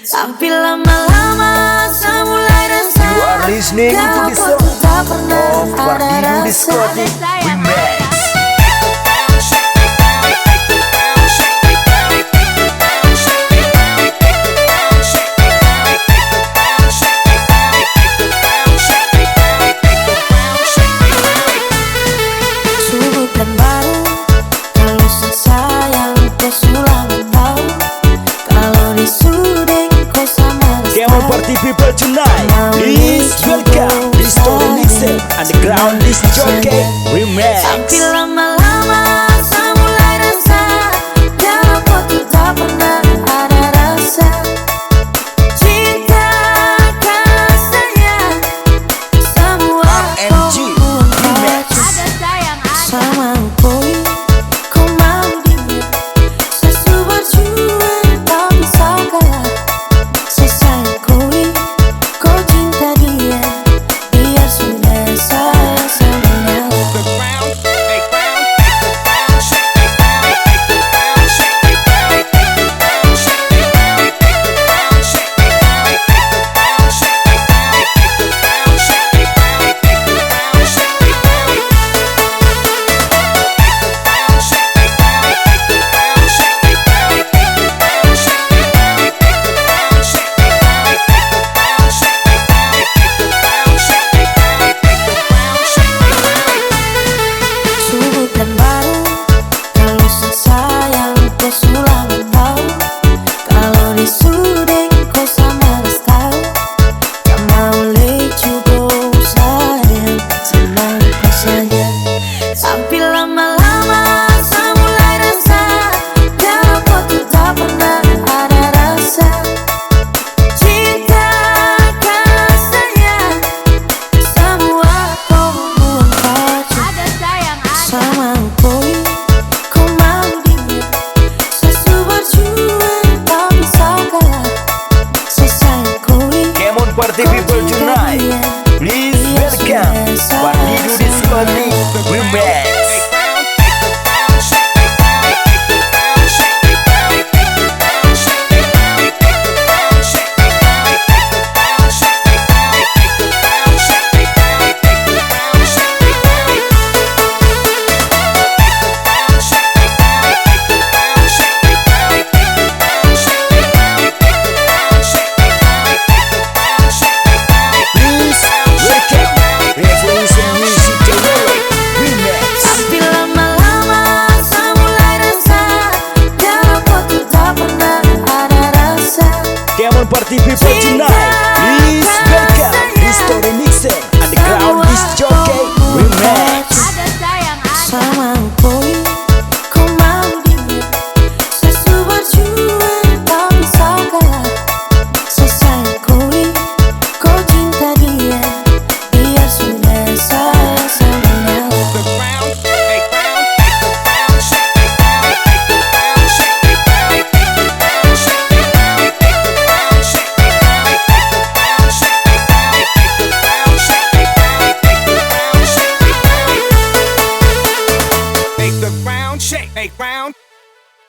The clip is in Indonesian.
Tapi lama-lama saya mulai rasa You are listening to the song of Wardidu Diskotik Remix. Party people tonight, please welcome this story mixer underground disc jockey remix. Tapi lama-lama saya mulai rasa kalau kau tuh tak pernah ada rasa cinta kasihnya semua RMG remix. Ada sayang sama boy kau mau dia sesu berjuang tak bisa kalah. Tapi lama-lama saya mulai rasa kalau kau tuh tak pernah ada rasa cinta kasihnya semua kau buang kaca. Ada sayang sama boy kau mau dia sesu berjuang tak bisa kalah. Selesai koi Come on party people tonight, please welcome Wardidu Diskotik Remix. Party people tonight, please welcome this story mix.